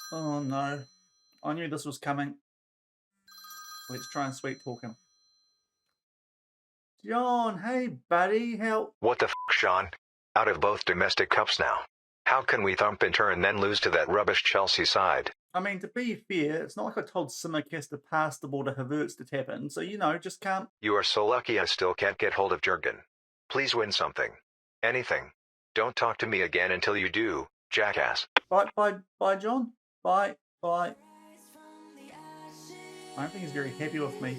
Oh no, I knew this was coming. Let's try and sweet talk him. John, hey buddy, how? What the f, Shaun? Out of both domestic cups now. How can we thump in turn and then lose to that rubbish Chelsea side? I mean, to be fair, it's not like I told Simicast to pass the ball to Havertz to tap in, so just can't. You are so lucky I still can't get hold of Jurgen. Please win something. Anything. Don't talk to me again until you do, jackass. Bye, John. Bye. I don't think he's very happy with me.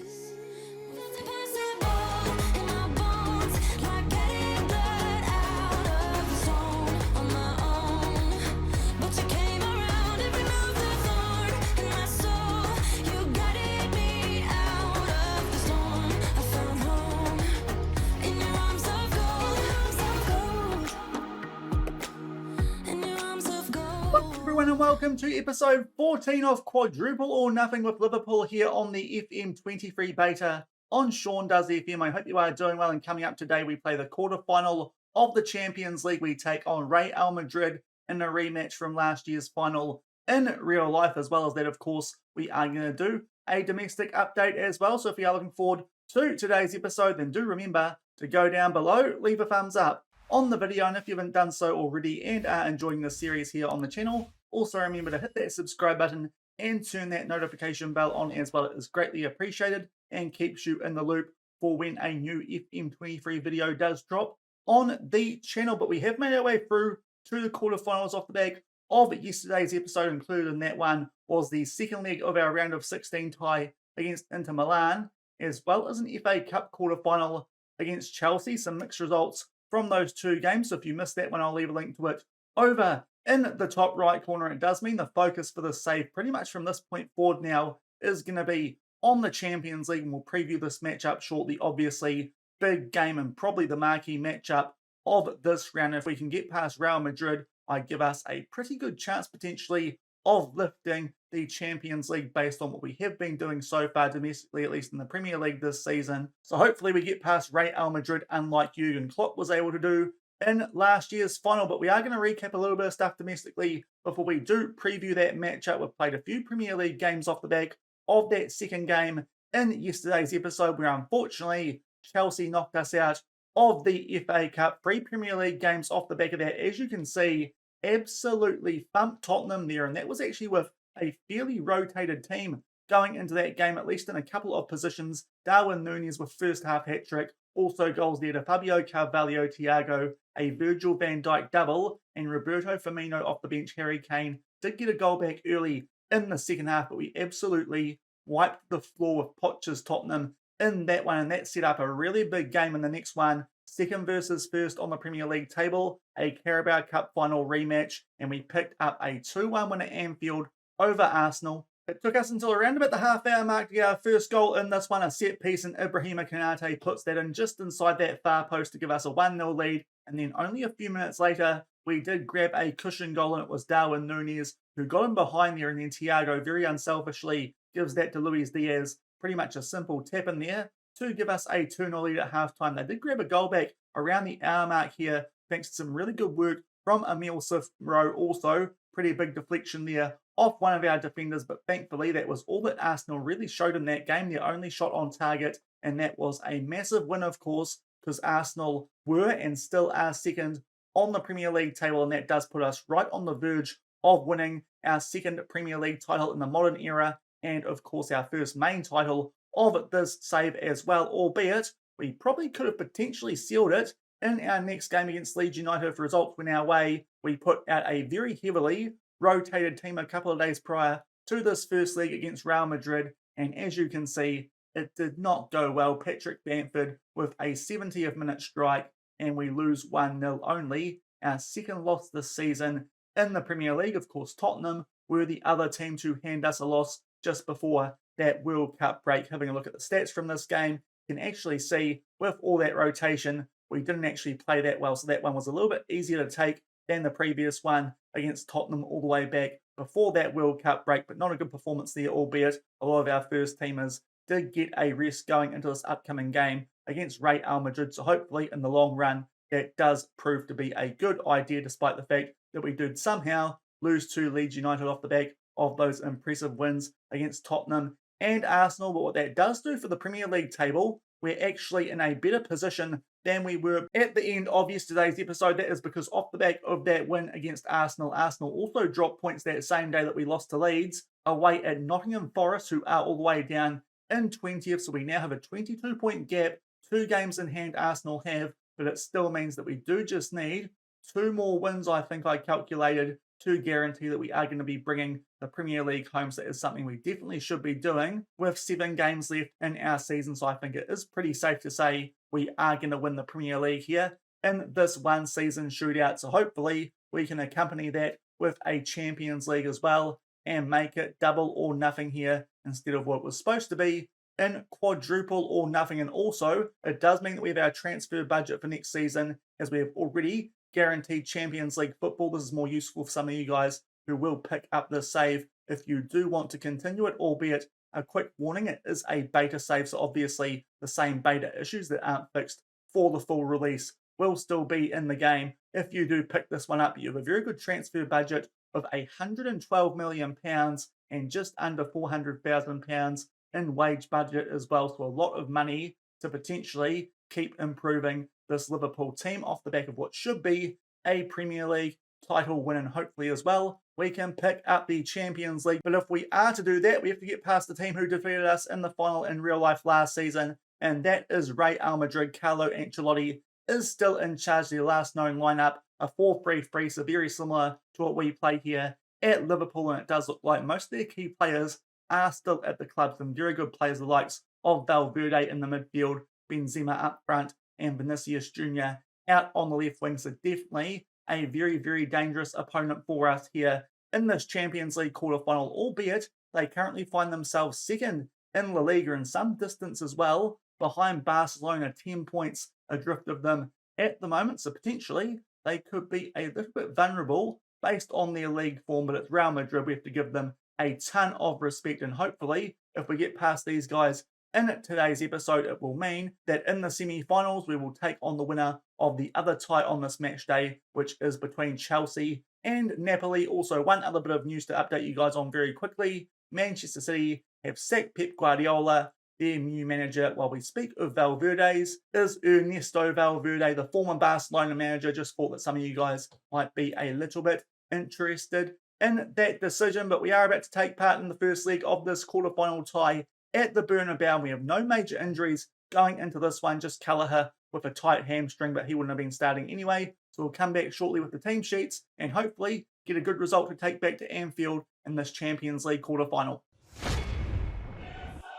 Everyone, and welcome to episode 14 of Quadruple or Nothing with Liverpool here on the FM23 Beta on Shaun Does FM. I hope you are doing well, and coming up today we play the quarterfinal of the Champions League. We take on Real Madrid in a rematch from last year's final in real life, as well as that, of course, we are going to do a domestic update as well. So if you are looking forward to today's episode, then do remember to go down below, leave a thumbs up on the video, and if you haven't done so already and are enjoying the series here on the channel, also remember to hit that subscribe button and turn that notification bell on as well. It is greatly appreciated and keeps you in the loop for when a new FM23 video does drop on the channel. But we have made our way through to the quarterfinals off the back of yesterday's episode. Included in that one was the second leg of our round of 16 tie against Inter Milan, as well as an FA Cup quarterfinal against Chelsea. Some mixed results from those two games. So if you missed that one, I'll leave a link to it over in the top right corner. It does mean the focus for this save pretty much from this point forward now is going to be on the Champions League, and we'll preview this matchup shortly. Obviously, big game and probably the marquee matchup of this round. If we can get past Real Madrid, I give us a pretty good chance potentially of lifting the Champions League based on what we have been doing so far domestically, at least in the Premier League this season. So hopefully we get past Real Madrid, unlike Jurgen Klopp was able to do in last year's final. But we are going to recap a little bit of stuff domestically before we do preview that matchup. We've played a few Premier League games off the back of that second game in yesterday's episode, where unfortunately Chelsea knocked us out of the FA Cup. 3 Premier League games off the back of that. As you can see, absolutely thumped Tottenham there, and that was actually with a fairly rotated team going into that game, at least in a couple of positions. Darwin Núñez with first half hat-trick. Also goals there to Fabio Carvalho, Thiago, a Virgil van Dijk double, and Roberto Firmino off the bench. Harry Kane did get a goal back early in the second half, but we absolutely wiped the floor with Poch's Tottenham in that one, and that set up a really big game in the next one. Second versus first on the Premier League table, a Carabao Cup final rematch, and we picked up a 2-1 win at Anfield over Arsenal. It took us until around about the half-hour mark to get our first goal in this one, a set piece, and Ibrahima Konate puts that in just inside that far post to give us a 1-0 lead. And then only a few minutes later, we did grab a cushion goal, and it was Darwin Núñez who got in behind there, and then Thiago very unselfishly gives that to Luis Diaz. Pretty much a simple tap in there to give us a 2-0 lead at halftime. They did grab a goal back around the hour mark here, thanks to some really good work from Emil Smith-Rowe. Also, pretty big deflection there off one of our defenders, but thankfully that was all that Arsenal really showed in that game. Their only shot on target, and that was a massive win, of course, because Arsenal were and still are second on the Premier League table, and that does put us right on the verge of winning our second Premier League title in the modern era, and of course our first main title of this save as well, albeit we probably could have potentially sealed it in our next game against Leeds United if results went our way. We put out a very heavily rotated team a couple of days prior to this first leg against Real Madrid, and as you can see, it did not go well. Patrick Bamford with a 70th minute strike, and we lose 1-0 only, our second loss this season in the Premier League. Of course, Tottenham were the other team to hand us a loss just before that World Cup break. Having a look at the stats from this game, you can actually see with all that rotation, we didn't actually play that well, so that one was a little bit easier to take than the previous one against Tottenham all the way back before that World Cup break, but not a good performance there, albeit a lot of our first teamers did get a rest going into this upcoming game against Real Madrid. So hopefully in the long run, that does prove to be a good idea, despite the fact that we did somehow lose to Leeds United off the back of those impressive wins against Tottenham and Arsenal. But what that does do for the Premier League table, we're actually in a better position than we were at the end of yesterday's episode. That is because off the back of that win against Arsenal, Arsenal also dropped points that same day that we lost to Leeds away at Nottingham Forest, who are all the way down in 20th. So we now have a 22-point gap, 2 games in hand Arsenal have, but it still means that we do just need 2 more wins, I think I calculated, to guarantee that we are going to be bringing the Premier League home. So that is something we definitely should be doing with 7 games left in our season. So I think it is pretty safe to say we are going to win the Premier League here in this one season shootout. So hopefully we can accompany that with a Champions League as well and make it double or nothing here instead of what was supposed to be in quadruple or nothing. And also it does mean that we have our transfer budget for next season, as we have already guaranteed Champions League football. This is more useful for some of you guys who will pick up this save if you do want to continue it, albeit a quick warning, it is a beta save, so obviously the same beta issues that aren't fixed for the full release will still be in the game. If you do pick this one up, you have a very good transfer budget of £112 million and just under £400,000 in wage budget as well, so a lot of money to potentially keep improving this Liverpool team off the back of what should be a Premier League title win, and hopefully as well we can pick up the Champions League. But if we are to do that, we have to get past the team who defeated us in the final in real life last season, and that is Real Madrid. Carlo Ancelotti is still in charge of the last known lineup, a 4-3-3, so very similar to what we play here at Liverpool, and it does look like most of their key players are still at the club. Some very good players, the likes of Valverde in the midfield, Benzema up front, and Vinicius Jr. out on the left wing. So definitely a very, very dangerous opponent for us here in this Champions League quarterfinal, albeit they currently find themselves second in La Liga and some distance as well behind Barcelona, 10 points adrift of them at the moment. So potentially they could be a little bit vulnerable based on their league form, but it's Real Madrid. We have to give them a ton of respect, and hopefully if we get past these guys in today's episode, it will mean that in the semi-finals we will take on the winner of the other tie on this match day, which is between Chelsea and Napoli. Also, one other bit of news to update you guys on very quickly. Manchester City have sacked Pep Guardiola. Their new manager, while we speak of Valverde's, is Ernesto Valverde, the former Barcelona manager. Just thought that some of you guys might be a little bit interested in that decision. But we are about to take part in the first leg of this quarterfinal tie at the Bernabeu. We have no major injuries going into this one, just Callagher with a tight hamstring, but he wouldn't have been starting anyway. So we'll come back shortly with the team sheets and hopefully get a good result to take back to Anfield in this Champions League quarterfinal.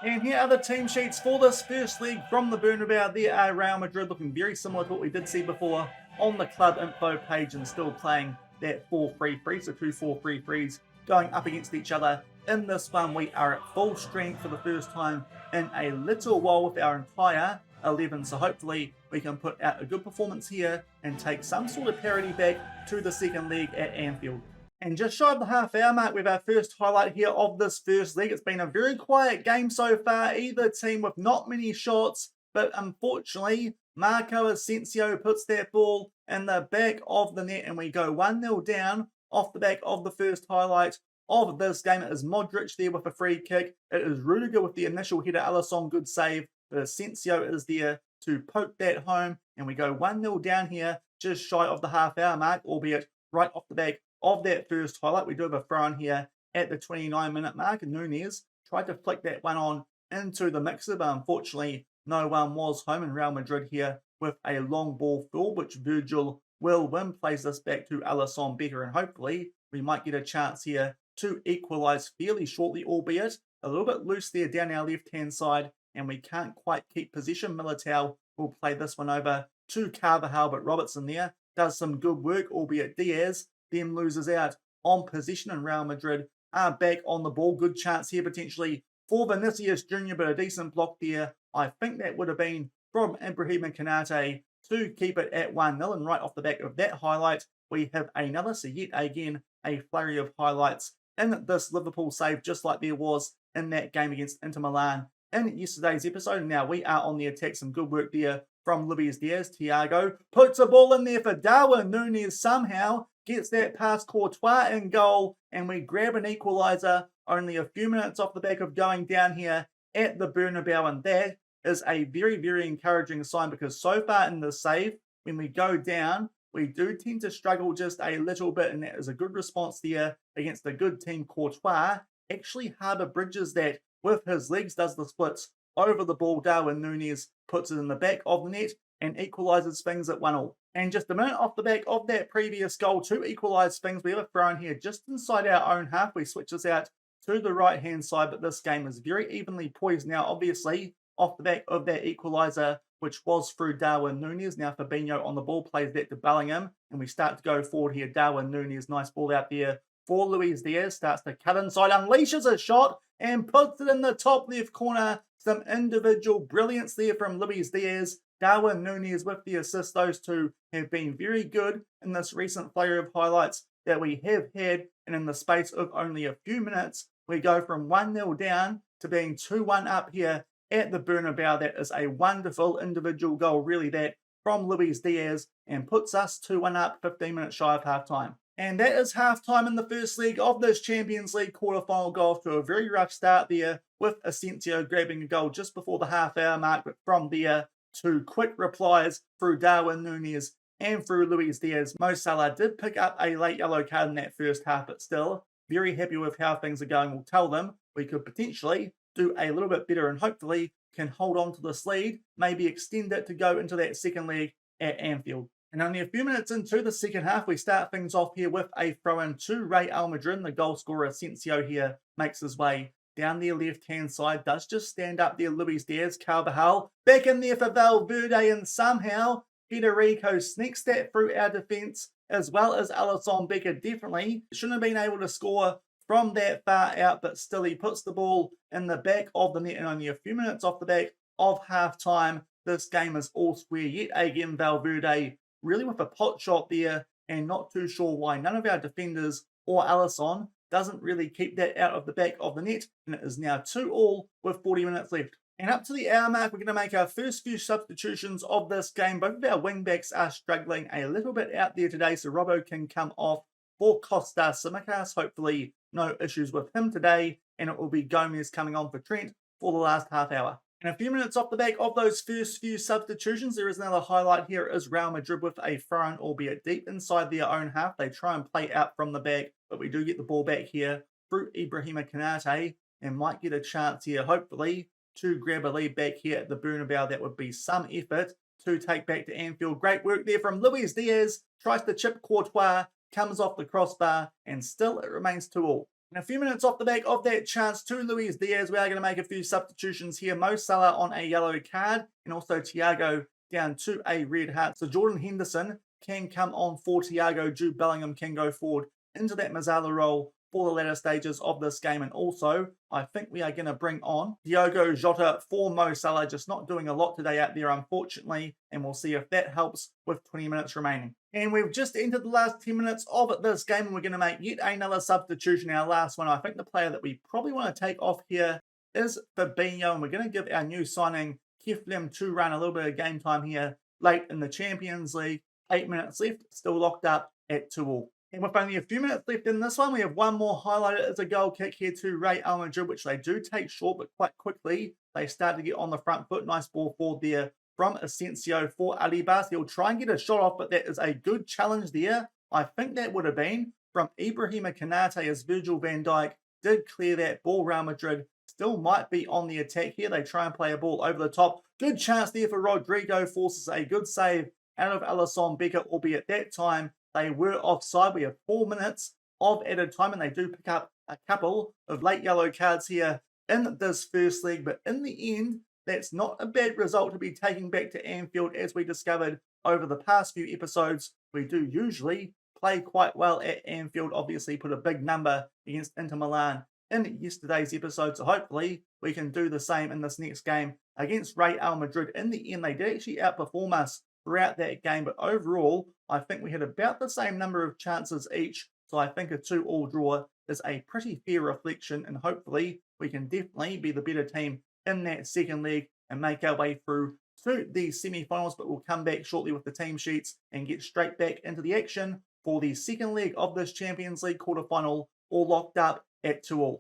And here are the team sheets for this first leg from the Bernabeu. There are Real Madrid looking very similar to what we did see before on the club info page, and still playing that 4-3-3, so 2 4-3-3s going up against each other. In this one, we are at full strength for the first time in a little while with our entire 11, so hopefully we can put out a good performance here and take some sort of parity back to the second leg at Anfield. And just shy of the half-hour mark, we have our first highlight here of this first leg. It's been a very quiet game so far, either team with not many shots, but unfortunately, Marco Asensio puts that ball in the back of the net and we go 1-0 down off the back of the first highlight of this game. It is Modric there with a free kick. It is Rudiger with the initial header. Alisson, good save, but Asensio is there to poke that home, and we go 1-0 down here, just shy of the half-hour mark, albeit right off the back of that first highlight. We do have a throw in here at the 29-minute mark, and Nunez tried to flick that one on into the mixer, but unfortunately no one was home, and Real Madrid here with a long ball fill, which Virgil will win, plays this back to Alisson Becker, and hopefully we might get a chance here to equalise fairly shortly, albeit a little bit loose there down our left-hand side, and we can't quite keep possession. Militao will play this one over to Carvajal, but Robertson there does some good work, albeit Diaz then loses out on possession, and Real Madrid are back on the ball. Good chance here potentially for Vinicius Jr., but a decent block there. I think that would have been from Ibrahim Konate to keep it at 1-0, and right off the back of that highlight, we have another, so yet again, a flurry of highlights in this Liverpool save, just like there was in that game against Inter Milan in yesterday's episode. Now we are on the attack. Some good work there from Luis Diaz. Thiago puts a ball in there for Darwin Nunez, somehow gets that past Courtois in goal, and we grab an equaliser only a few minutes off the back of going down here at the Bernabeu, and that is a very, very encouraging sign, because so far in the save, when we go down, we do tend to struggle just a little bit, and that is a good response there against a good team. Courtois actually harbour bridges that with his legs, does the splits over the ball. Darwin Núñez puts it in the back of the net and equalises things at 1-1. And just a minute off the back of that previous goal to equalise things, we have a throw in here just inside our own half. We switch this out to the right-hand side, but this game is very evenly poised now, obviously, off the back of that equaliser, which was through Darwin Núñez. Now Fabinho on the ball, plays that to Bellingham, and we start to go forward here. Darwin Núñez, nice ball out there for Luis Diaz, starts to cut inside, unleashes a shot, and puts it in the top left corner. Some individual brilliance there from Luis Diaz. Darwin Núñez with the assist. Those two have been very good in this recent flurry of highlights that we have had, and in the space of only a few minutes, we go from 1-0 down to being 2-1 up here at the Bernabeu. That is a wonderful individual goal, really, that from Luis Diaz, and puts us 2-1 up 15 minutes shy of half-time. And that is half-time in the first leg of this Champions League quarter-final. Go off to a very rough start there, with Asensio grabbing a goal just before the half-hour mark, but from there, two quick replies through Darwin Núñez and through Luis Diaz. Mo Salah did pick up a late yellow card in that first half, but still very happy with how things are going. We'll tell them we could potentially do a little bit better, and hopefully can hold on to this lead, maybe extend it to go into that second leg at Anfield. And only a few minutes into the second half, we start things off here with a throw-in to Real Madrid. The goal scorer Asensio here makes his way down the left-hand side, does just stand up there. Luis Diaz, Carvajal back in there for Valverde, and somehow Federico sneaks that through our defence, as well as Alisson Becker. Definitely shouldn't have been able to score from that far out, but still he puts the ball in the back of the net, and only a few minutes off the back of half-time, this game is all square yet again. Valverde really with a pot shot there, and not too sure why none of our defenders or Alisson doesn't really keep that out of the back of the net, and it is now 2-2 with 40 minutes left. And up to the hour mark, we're going to make our first few substitutions of this game. Both of our wing-backs are struggling a little bit out there today, so Robbo can come off for Costa Tsimikas. Hopefully no issues with him today, and it will be Gomez coming on for Trent for the last half hour. And a few minutes off the back of those first few substitutions, there is another highlight here. Is Real Madrid with a throw-in, albeit deep inside their own half. They try and play out from the back, but we do get the ball back here through Ibrahima Konate, and might get a chance here, hopefully, to grab a lead back here at the Bernabeu. That would be some effort to take back to Anfield. Great work there from Luis Diaz. Tries to chip Courtois, comes off the crossbar, and still it remains 2-2. And a few minutes off the back of that chance to Luis Diaz, we are going to make a few substitutions here. Mo Salah on a yellow card, and also Thiago down to a red heart. So Jordan Henderson can come on for Thiago. Jude Bellingham can go forward into that Mazzala role for the latter stages of this game. And also, I think we are going to bring on Diogo Jota for Mo Salah, just not doing a lot today out there, unfortunately, and we'll see if that helps with 20 minutes remaining. And we've just entered the last 10 minutes of this game, and we're going to make yet another substitution, our last one. I think the player that we probably want to take off here is Fabinho, and we're going to give our new signing, Keflem, to run a little bit of game time here late in the Champions League. 8 minutes left, still locked up at 2-2. And with only a few minutes left in this one, we have one more highlighted as a goal kick here to Real Madrid, which they do take short, but quite quickly they start to get on the front foot. Nice ball forward there from Asensio for Alibas. He'll try and get a shot off, but that is a good challenge there. I think that would have been from Ibrahima Konate, as Virgil van Dijk did clear that ball. Real Madrid still might be on the attack here. They try and play a ball over the top. Good chance there for Rodrigo, forces a good save out of Alisson Becker, albeit that time they were offside. We have 4 minutes of added time, and they do pick up a couple of late yellow cards here in this first leg. But in the end, that's not a bad result to be taking back to Anfield. As we discovered over the past few episodes, we do usually play quite well at Anfield. Obviously put a big number against Inter Milan in yesterday's episode, so hopefully we can do the same in this next game against Real Madrid. In the end, they did actually outperform us throughout that game, but overall, I think we had about the same number of chances each, so I think a 2-2 draw is a pretty fair reflection, and hopefully we can definitely be the better team in that second leg and make our way through to the semi-finals. But we'll come back shortly with the team sheets and get straight back into the action for the second leg of this Champions League quarterfinal, all locked up at 2-2.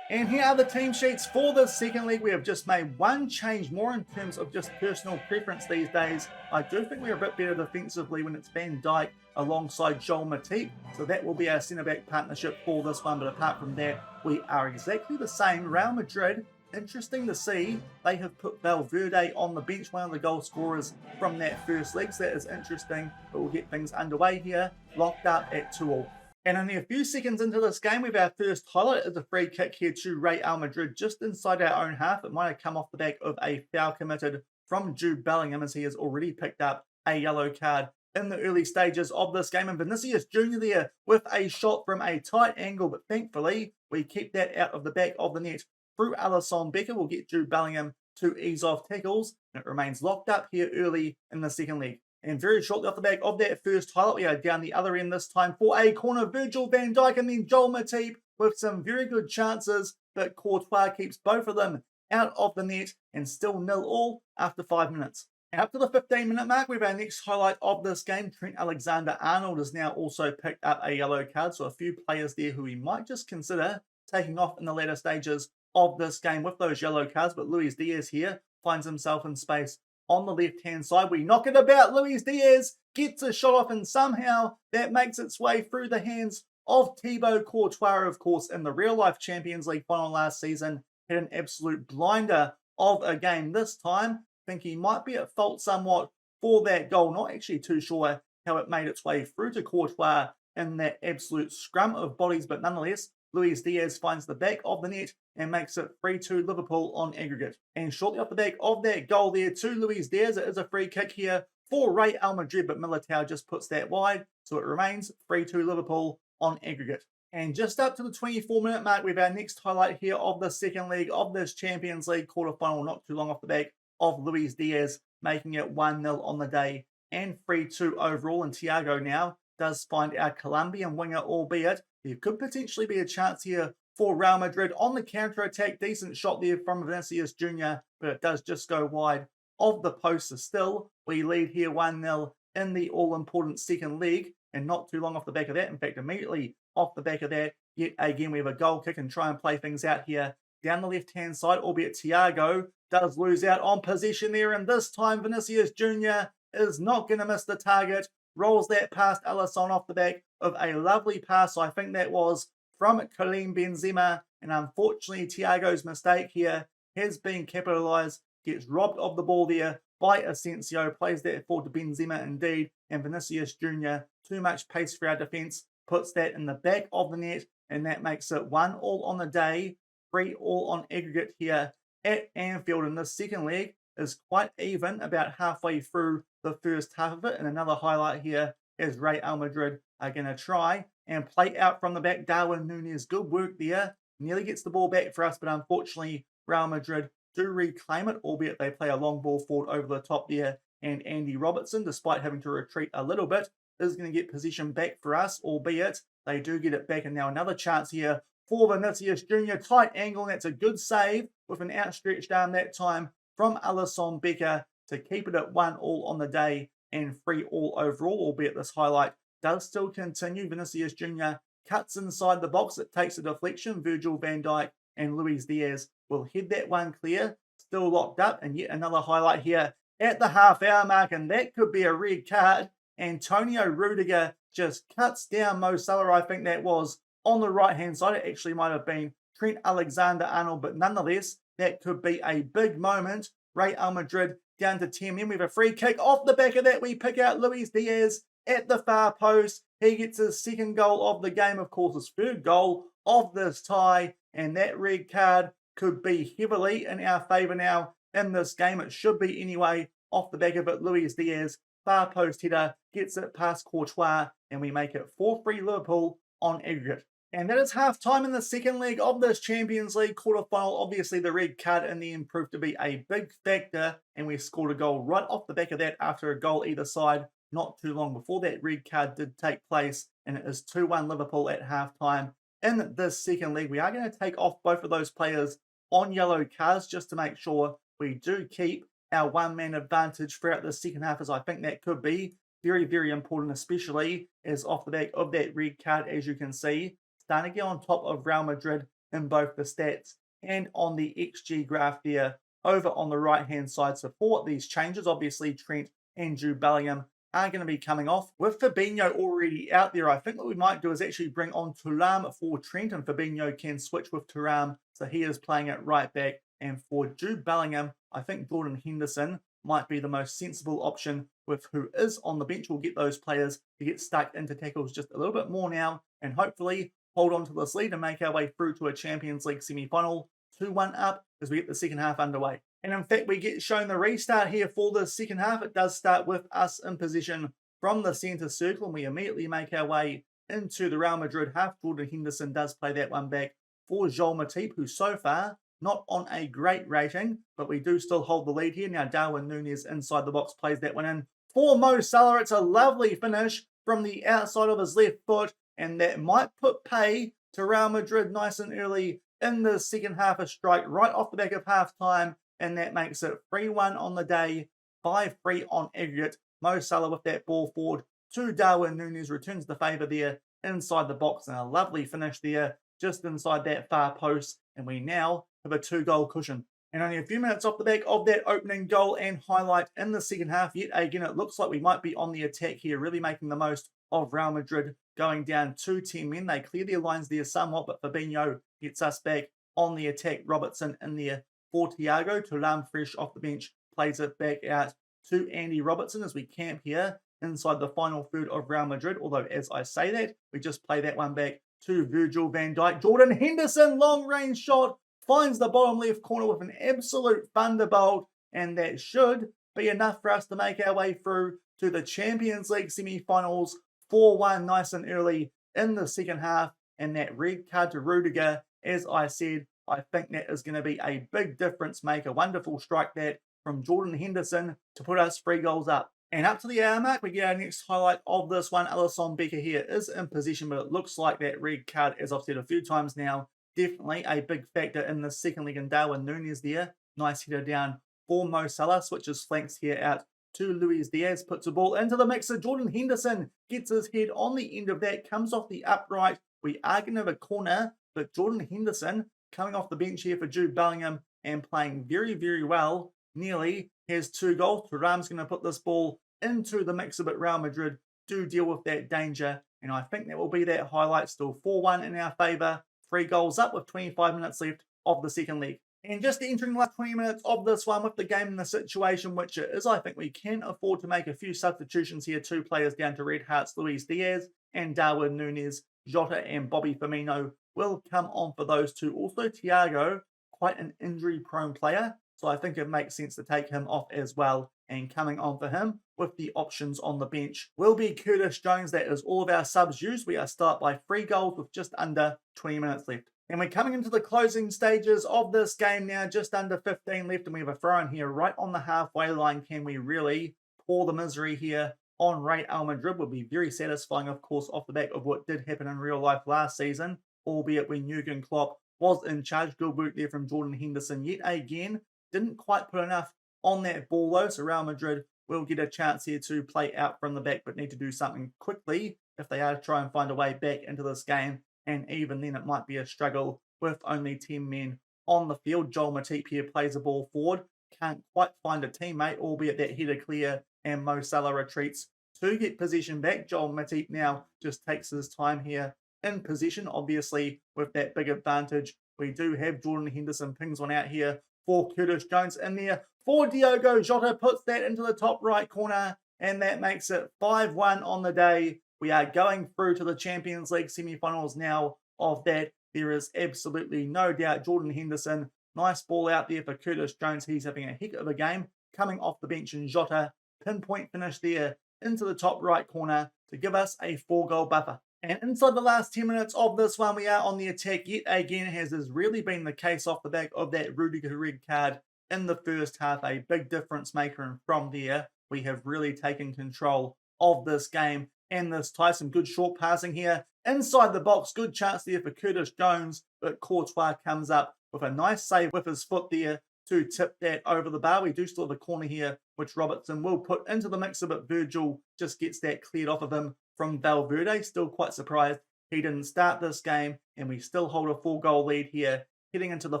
And here are the team sheets for the second leg. We have just made one change more in terms of just personal preference these days. I do think we're a bit better defensively when it's Van Dijk alongside Joel Matip. So that will be our centre-back partnership for this one. But apart from that, we are exactly the same. Real Madrid, interesting to see, they have put Valverde on the bench, one of the goal scorers from that first leg. So that is interesting. But we'll get things underway here, locked up at 2-2. And only a few seconds into this game, we have our first highlight is a free kick here to Real Madrid just inside our own half. It might have come off the back of a foul committed from Jude Bellingham, as he has already picked up a yellow card in the early stages of this game. And Vinicius Jr. there with a shot from a tight angle, but thankfully we keep that out of the back of the net through Alisson Becker. Will get Jude Bellingham to ease off tackles, and it remains locked up here early in the second leg. And very shortly off the back of that first highlight, we are down the other end this time for a corner. Virgil van Dijk and then Joel Matip with some very good chances, but Courtois keeps both of them out of the net and still 0-0 after 5 minutes. After the 15-minute mark, we have our next highlight of this game. Trent Alexander-Arnold has now also picked up a yellow card, so a few players there who we might just consider taking off in the later stages of this game with those yellow cards. But Luis Diaz here finds himself in space on the left-hand side. We knock it about. Luis Diaz gets a shot off, and somehow that makes its way through the hands of Thibaut Courtois, of course, in the real-life Champions League final last season. Had an absolute blinder of a game this time. Think he might be at fault somewhat for that goal. Not actually too sure how it made its way through to Courtois in that absolute scrum of bodies, but nonetheless, Luis Diaz finds the back of the net and makes it 3-2 Liverpool on aggregate. And shortly off the back of that goal there to Luis Diaz, it is a free kick here for Real Madrid, but Militao just puts that wide, so it remains 3-2 Liverpool on aggregate. And just up to the 24-minute mark, we have our next highlight here of the second leg of this Champions League quarterfinal, not too long off the back of Luis Diaz, making it 1-0 on the day and 3-2 overall. And Thiago now does find our Colombian winger, albeit there could potentially be a chance here for Real Madrid on the counter-attack. Decent shot there from Vinicius Jr., but it does just go wide of the post. So still, we lead here 1-0 in the all-important second leg, and not too long off the back of that. In fact, immediately off the back of that, yet again, we have a goal kick and try and play things out here down the left-hand side, albeit Thiago does lose out on possession there, and this time Vinicius Jr. is not going to miss the target. Rolls that past Alisson off the back of a lovely pass. I think that was from Karim Benzema, and unfortunately Thiago's mistake here has been capitalised. Gets robbed of the ball there by Asensio, plays that forward to Benzema indeed, and Vinicius Jr., too much pace for our defence, puts that in the back of the net, and that makes it 1-1 on the day, 3-3 on aggregate here at Anfield. And this second leg is quite even, about halfway through the first half of it. And another highlight here is Real Madrid are going to try and play out from the back. Darwin Núñez, good work there. Nearly gets the ball back for us, but unfortunately Real Madrid do reclaim it, albeit they play a long ball forward over the top there. And Andy Robertson, despite having to retreat a little bit, is going to get possession back for us, albeit they do get it back. And now another chance here for Vinicius Jr. Tight angle, and that's a good save with an outstretched arm that time from Alisson Becker to keep it at 1-1 on the day and 3-3 overall, albeit this highlight does still continue. Vinicius Jr. cuts inside the box. It takes a deflection. Virgil van Dijk and Luis Diaz will head that one clear. Still locked up, and yet another highlight here at the half-hour mark, and that could be a red card. Antonio Rudiger just cuts down Mo Salah, I think that was, on the right-hand side. It actually might have been Trent Alexander-Arnold, but nonetheless, that could be a big moment. Real Madrid down to 10 men. We have a free kick. Off the back of that, we pick out Luis Diaz at the far post. He gets his second goal of the game, of course, his third goal of this tie, and that red card could be heavily in our favour now in this game. It should be anyway. Off the back of it, Luis Diaz, far post header, gets it past Courtois, and we make it 4-3 Liverpool on aggregate. And that is half-time in the second leg of this Champions League quarterfinal. Obviously, the red card in the end proved to be a big factor, and we scored a goal right off the back of that after a goal either side not too long before that red card did take place, and it is 2-1 Liverpool at half-time. In this second leg, we are going to take off both of those players on yellow cards just to make sure we do keep our one-man advantage throughout the second half, as I think that could be Very, very important, especially as off the back of that red card, as you can see, starting to get on top of Real Madrid in both the stats and on the XG graph there over on the right-hand side. So for these changes, obviously Trent and Jude Bellingham are going to be coming off. With Fabinho already out there, I think what we might do is actually bring on Thuram for Trent, and Fabinho can switch with Thuram, so he is playing at right back. And for Jude Bellingham, I think Jordan Henderson might be the most sensible option with who is on the bench. We'll get those players to get stuck into tackles just a little bit more now, and hopefully hold on to this lead and make our way through to a Champions League semi-final 2-1 up as we get the second half underway. And in fact, we get shown the restart here for the second half. It does start with us in position from the centre circle, and we immediately make our way into the Real Madrid half. Jordan Henderson does play that one back for Joel Matip, who so far not on a great rating, but we do still hold the lead here. Now Darwin Núñez inside the box plays that one in for Mo Salah. It's a lovely finish from the outside of his left foot, and that might put pay to Real Madrid nice and early in the second half. A strike right off the back of half-time, and that makes it 3-1 on the day, 5-3 on aggregate. Mo Salah with that ball forward to Darwin Núñez, returns the favour there inside the box, and a lovely finish there just inside that far post, and we now have a 2-goal cushion. And only a few minutes off the back of that opening goal and highlight in the second half, yet again it looks like we might be on the attack here, really making the most of Real Madrid going down to 10 men. They clear their lines there somewhat, but Fabinho gets us back on the attack. Robertson in there for Thiago. Thuram fresh off the bench plays it back out to Andy Robertson as we camp here inside the final third of Real Madrid. Although, as I say that, we just play that one back to Virgil van Dijk. Jordan Henderson, long range shot, finds the bottom left corner with an absolute thunderbolt, and that should be enough for us to make our way through to the Champions League semi-finals 4-1 nice and early in the second half. And that red card to Rudiger, as I said, I think that is going to be a big difference maker. Wonderful strike that from Jordan Henderson to put us 3 goals up. And up to the hour mark, we get our next highlight of this one. Alisson Becker here is in position, but it looks like that red card, as I've said a few times now, definitely a big factor in the second leg. And Darwin Núñez there, nice header down for Mo Salah, switches flanks here out to Luis Diaz, puts a ball into the mixer. Jordan Henderson gets his head on the end of that, comes off the upright. We are going to have a corner, but Jordan Henderson coming off the bench here for Jude Bellingham and playing very, very well. Nearly has 2 goals. Thuram's going to put this ball into the mixer, but Real Madrid do deal with that danger. And I think that will be that highlight. Still 4-1 in our favour. 3 goals up with 25 minutes left of the second leg. And just entering the last 20 minutes of this one with the game in the situation which it is, I think we can afford to make a few substitutions here. 2 players down to red hearts, Luis Diaz and Darwin Núñez. Jota and Bobby Firmino will come on for those two. Also, Thiago, quite an injury-prone player, so I think it makes sense to take him off as well. And coming on for him with the options on the bench will be Curtis Jones. That is all of our subs used. We are start by 3 goals with just under 20 minutes left. And we're coming into the closing stages of this game now, just under 15 left, and we have a throw in here right on the halfway line. Can we really pour the misery here on Real Madrid? Would be very satisfying, of course, off the back of what did happen in real life last season, albeit when Jurgen Klopp was in charge. Good work there from Jordan Henderson. Yet again, didn't quite put enough on that ball though, so Real Madrid will get a chance here to play out from the back, but need to do something quickly if they are to try and find a way back into this game. And even then, it might be a struggle with only 10 men on the field. Joel Matip here plays the ball forward. Can't quite find a teammate, albeit that header clear, and Mo Salah retreats to get possession back. Joel Matip now just takes his time here in position, obviously with that big advantage. We do have Jordan Henderson pings one out here for Curtis Jones in there. For Diogo Jota, puts that into the top right corner, and that makes it 5-1 on the day. We are going through to the Champions League semi-finals now of that. There is absolutely no doubt. Jordan Henderson, nice ball out there for Curtis Jones. He's having a heck of a game. Coming off the bench, and Jota, pinpoint finish there into the top right corner to give us a 4-goal buffer. And inside the last 10 minutes of this one, we are on the attack yet again, as has really been the case off the back of that Rudiger red card in the first half. A big difference maker, and from there, we have really taken control of this game and this tie. Some good short passing here inside the box. Good chance there for Curtis Jones, but Courtois comes up with a nice save with his foot there to tip that over the bar. We do still have a corner here which Robertson will put into the mixer, but Virgil just gets that cleared off of him from Valverde. Still quite surprised he didn't start this game, and we still hold a 4-goal lead here heading into the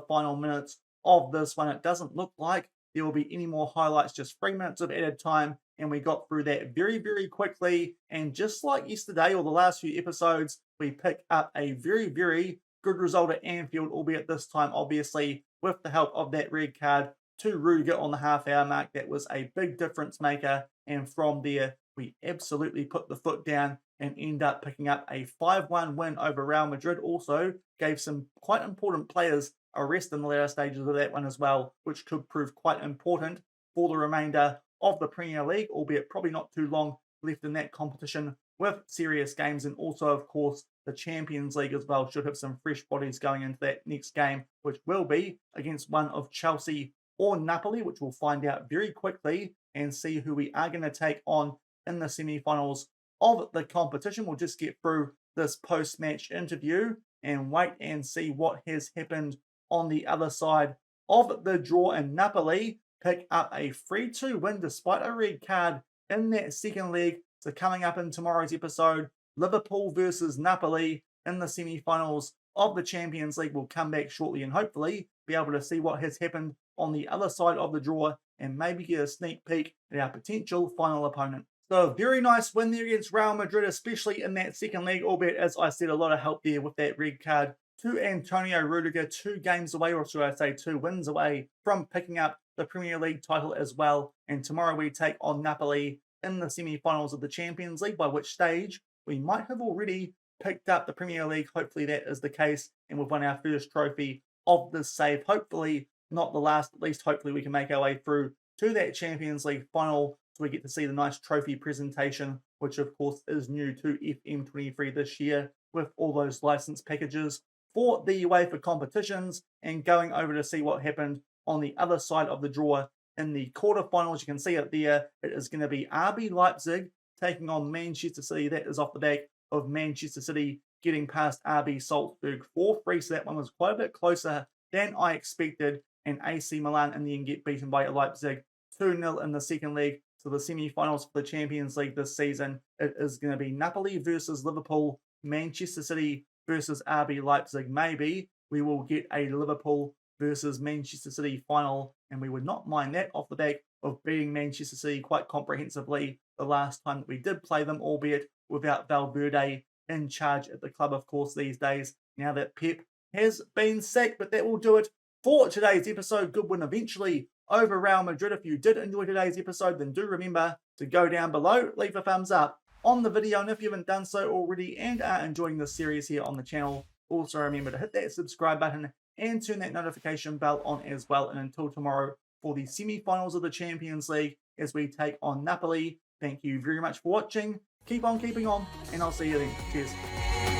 final minutes of this one. It doesn't look like there will be any more highlights, just 3 minutes of added time, and we got through that very, very quickly. And just like yesterday or the last few episodes, we pick up a very, very good result at Anfield, albeit this time, obviously, with the help of that red card to Rudiger on the half-hour mark. That was a big difference maker, and from there, we absolutely put the foot down and end up picking up a 5-1 win over Real Madrid. Also gave some quite important players a rest in the later stages of that one as well, which could prove quite important for the remainder of the Premier League, albeit probably not too long left in that competition with serious games. And also, of course, the Champions League as well should have some fresh bodies going into that next game, which will be against one of Chelsea or Napoli, which we'll find out very quickly and see who we are going to take on in the semi-finals of the competition. We'll just get through this post-match interview and wait and see what has happened on the other side of the draw. And Napoli pick up a 3-2 win despite a red card in that second leg. So coming up in tomorrow's episode, Liverpool versus Napoli in the semi-finals of the Champions League. We'll come back shortly and hopefully be able to see what has happened on the other side of the draw and maybe get a sneak peek at our potential final opponent. So a very nice win there against Real Madrid, especially in that second leg, albeit, as I said, a lot of help there with that red card to Antonio Rudiger, 2 games away, or should I say 2 wins away from picking up the Premier League title as well. And tomorrow we take on Napoli in the semi-finals of the Champions League, by which stage we might have already picked up the Premier League. Hopefully that is the case, and we've won our first trophy of this save. Hopefully not the last, at least hopefully we can make our way through to that Champions League final, so we get to see the nice trophy presentation, which of course is new to FM23 this year, with all those license packages for the UEFA competitions. And going over to see what happened on the other side of the draw in the quarterfinals, you can see it there. It is going to be RB Leipzig taking on Manchester City. That is off the back of Manchester City getting past RB Salzburg 4-3, so that one was quite a bit closer than I expected. And AC Milan in the end get beaten by Leipzig 2-0 in the second leg. So the semi-finals for the Champions League this season, it is going to be Napoli versus Liverpool, Manchester City versus RB Leipzig. Maybe we will get a Liverpool versus Manchester City final, and we would not mind that off the back of beating Manchester City quite comprehensively the last time that we did play them, albeit without Valverde in charge at the club, of course, these days, now that Pep has been sacked. But that will do it for today's episode. Good win eventually over Real Madrid. If you did enjoy today's episode, then do remember to go down below, leave a thumbs up on the video, and if you haven't done so already and are enjoying this series here on the channel, also remember to hit that subscribe button and turn that notification bell on as well. And until tomorrow for the semi-finals of the Champions League as we take on Napoli, thank you very much for watching. Keep on keeping on, and I'll see you then. Cheers.